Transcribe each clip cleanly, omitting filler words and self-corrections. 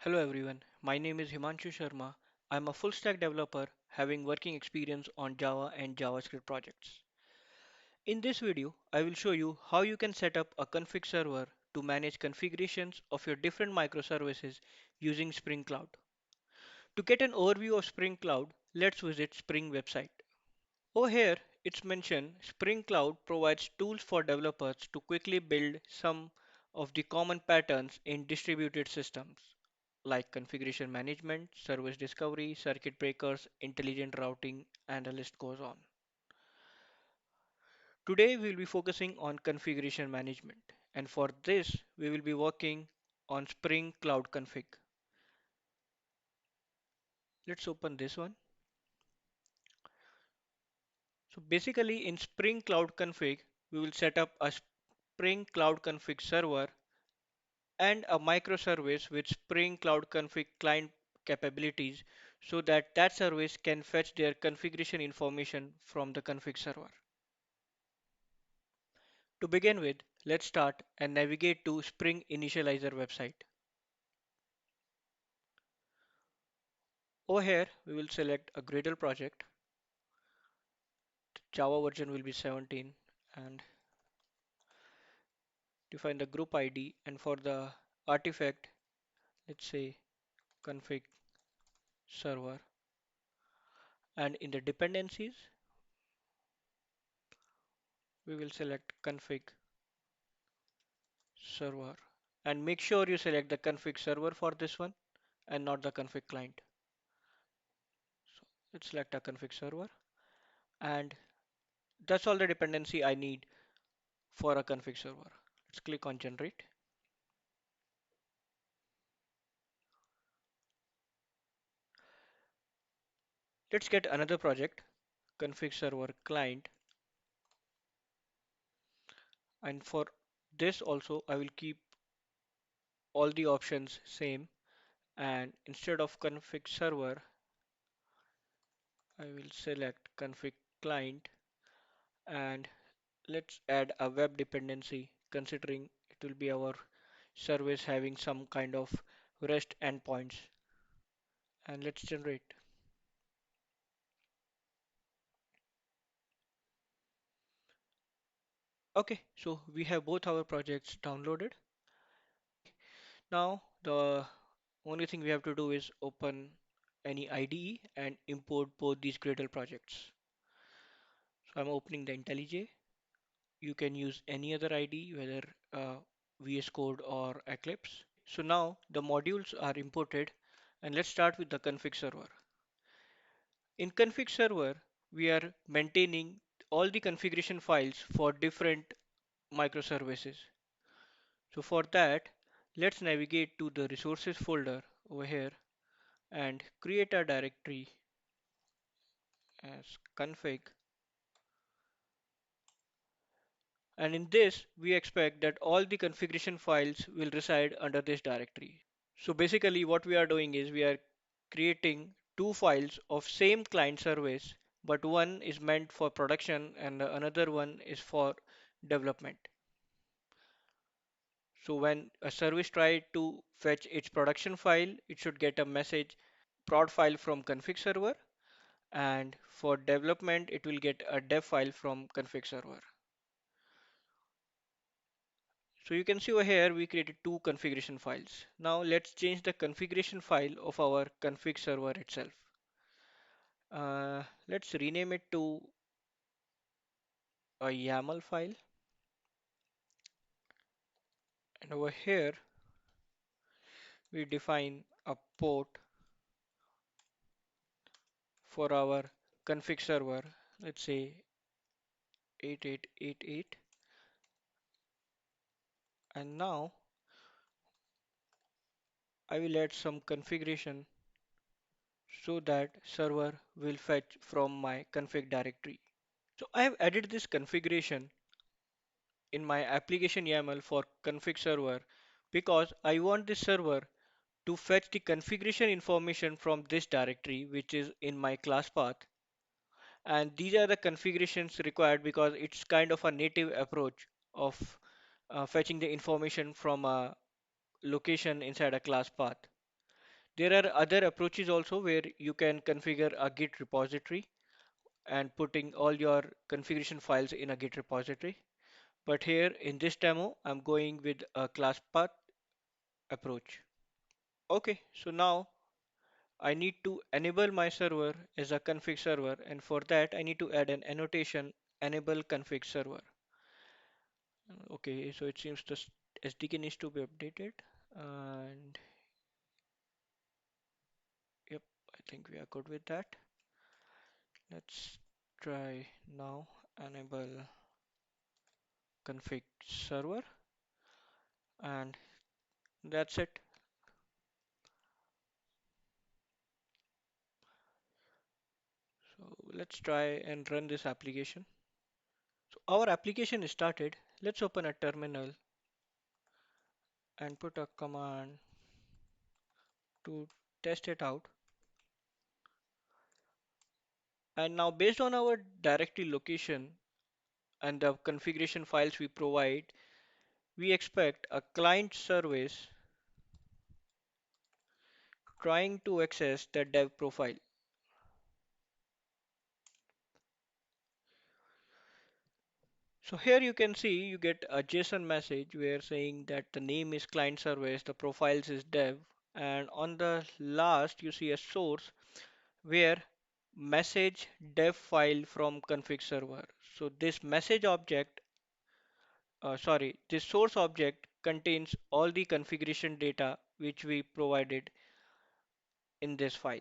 Hello everyone, my name is Himanshu Sharma. I'm a full stack developer having working experience on Java and JavaScript projects. In this video, I will show you how you can set up a config server to manage configurations of your different microservices using Spring Cloud. To get an overview of Spring Cloud, let's visit Spring website. Over here, it's mentioned Spring Cloud provides tools for developers to quickly build some of the common patterns in distributed systems like configuration management, service discovery, circuit breakers, intelligent routing, and the list goes on. Today, we will be focusing on configuration management, and for this, we will be working on Spring Cloud Config. Let's open this one. So basically, in Spring Cloud Config, we will set up a Spring Cloud Config server and a microservice with Spring Cloud Config client capabilities so that that service can fetch their configuration information from the config server. To begin with, let's start and navigate to Spring Initializer website. Over here, we will select a Gradle project. Java version will be 17 and define the group ID, and for the artifact, let's say config server, and in the dependencies, we will select config server, and make sure you select the config server for this one and not the config client. So let's select a config server, and that's all the dependency I need for a config server. Let's click on generate. Let's get another project, config server client, and for this also I will keep all the options same, and instead of config server I will select config client, and let's add a web dependency considering it will be our service having some kind of REST endpoints, and let's generate. Okay, so we have both our projects downloaded. Now the only thing we have to do is open any IDE and import both these Gradle projects. So I'm opening the IntelliJ. You can use any other IDE, whether VS Code or Eclipse. So now the modules are imported, and let's start with the config server. In config server, we are maintaining all the configuration files for different microservices. So for that, let's navigate to the resources folder over here and create a directory as config, and in this we expect that all the configuration files will reside under this directory. So basically what we are doing is we are creating two files of same client service, but one is meant for production and the another one is for development. So when a service try to fetch its production file, it should get a message prod file from config server, and for development it will get a dev file from config server. So you can see over here we created two configuration files. Now let's change the configuration file of our config server itself. Let's rename it to a YAML file, and over here we define a port for our config server, let's say 8888, and now I will add some configuration so that server will fetch from my config directory. So I have added this configuration in my application YAML for config server because I want this server to fetch the configuration information from this directory which is in my class path, and these are the configurations required because it's kind of a native approach of fetching the information from a location inside a class path. There are other approaches also where you can configure a Git repository and putting all your configuration files in a Git repository. But here in this demo, I'm going with a class path approach. Okay, so now I need to enable my server as a config server, and for that I need to add an annotation enable config server. Okay, so it seems the SDK needs to be updated, and yep, I think we are good with that. Let's try now enable config server, and that's it. So let's try and run this application. So our application is started. Let's open a terminal and put a command to test it out. And now based on our directory location and the configuration files we provide, we expect a client service trying to access the dev profile. So here you can see you get a JSON message where saying that the name is client service, the profiles is dev, and on the last you see a source where message dev file from config server. So this message object, this source object contains all the configuration data which we provided in this file.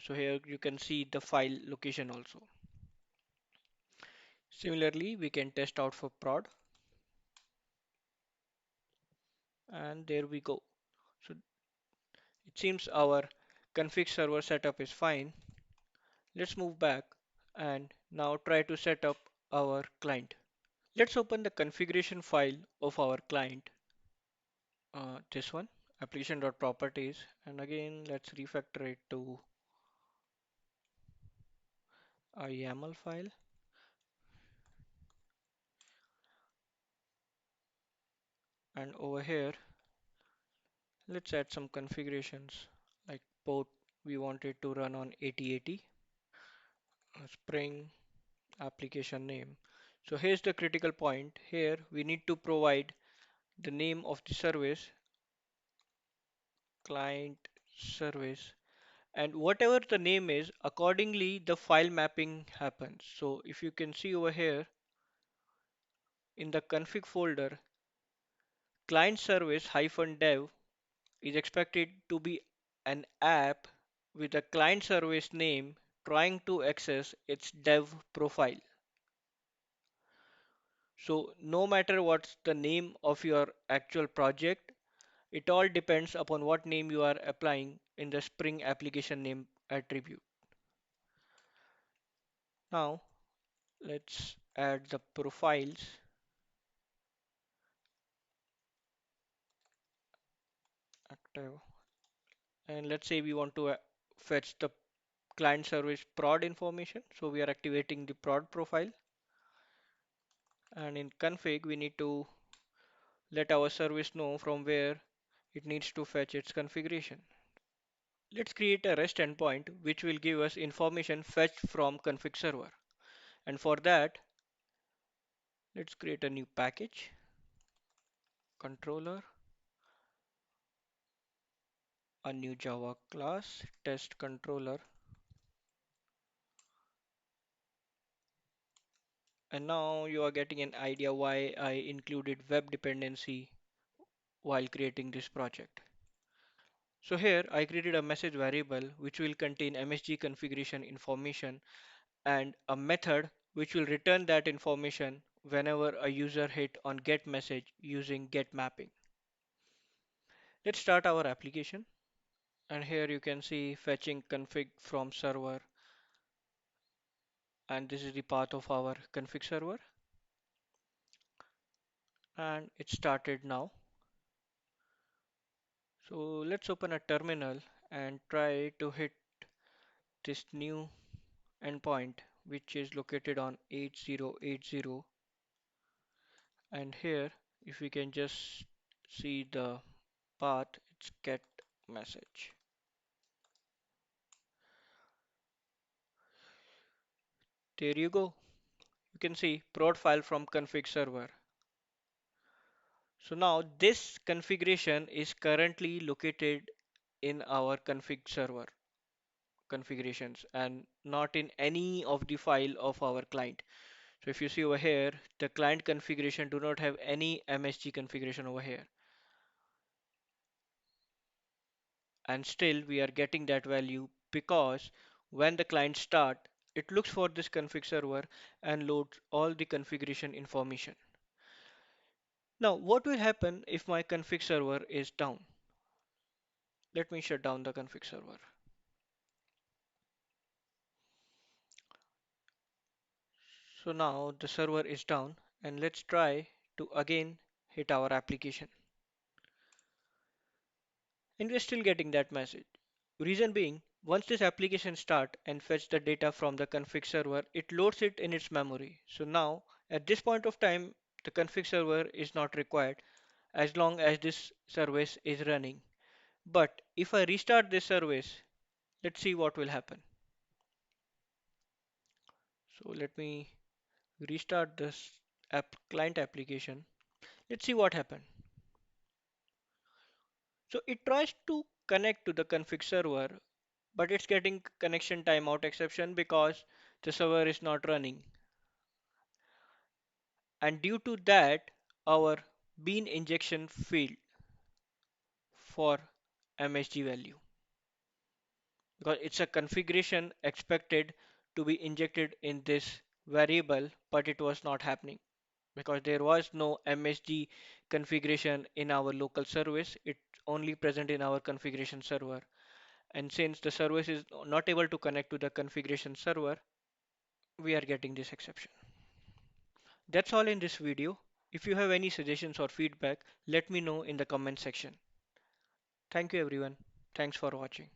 So here you can see the file location also. Similarly, we can test out for prod, and there we go. So it seems our config server setup is fine. Let's move back and now try to set up our client. Let's open the configuration file of our client, this one, application.properties, and again let's refactor it to a YAML file. And over here, let's add some configurations like port we want it to run on 8080, Spring application name. So here's the critical point. Here we need to provide the name of the service, client service, and whatever the name is, accordingly the file mapping happens. So if you can see over here in the config folder, client service -dev is expected to be an app with a client service name trying to access its dev profile. So no matter what's the name of your actual project, it all depends upon what name you are applying in the Spring application name attribute. Now let's add the profiles active, and let's say we want to fetch the client service prod information. So we are activating the prod profile, and in config we need to let our service know from where it needs to fetch its configuration. Let's create a REST endpoint which will give us information fetched from config server. And for that, let's create a new package, controller, a new Java class, test controller. And now you are getting an idea why I included web dependency while creating this project. So here I created a message variable which will contain MSG configuration information and a method which will return that information whenever a user hit on get message using get mapping. Let's start our application, and here you can see fetching config from server, and this is the path of our config server, and it started now. So let's open a terminal and try to hit this new endpoint which is located on 8080, and here if we can just see the path, it's get message. There you go. You can see prod file from config server. So now this configuration is currently located in our config server configurations and not in any of the file of our client. So if you see over here, the client configuration do not have any MSG configuration over here. And still we are getting that value because when the client start, it looks for this config server and loads all the configuration information. Now, what will happen if my config server is down? Let me shut down the config server. So now the server is down and let's try to again hit our application. And we're still getting that message. Reason being, once this application start and fetch the data from the config server, it loads it in its memory. So now at this point of time, the config server is not required as long as this service is running. But if I restart this service, let's see what will happen. So let me restart this client application. Let's see what happened. So it tries to connect to the config server, but it's getting connection timeout exception because the server is not running. And due to that, our bean injection failed for MSG value because it's a configuration expected to be injected in this variable, but it was not happening because there was no MSG configuration in our local service. It only present in our configuration server. And since the service is not able to connect to the configuration server, we are getting this exception. That's all in this video. If you have any suggestions or feedback, let me know in the comment section. Thank you everyone. Thanks for watching.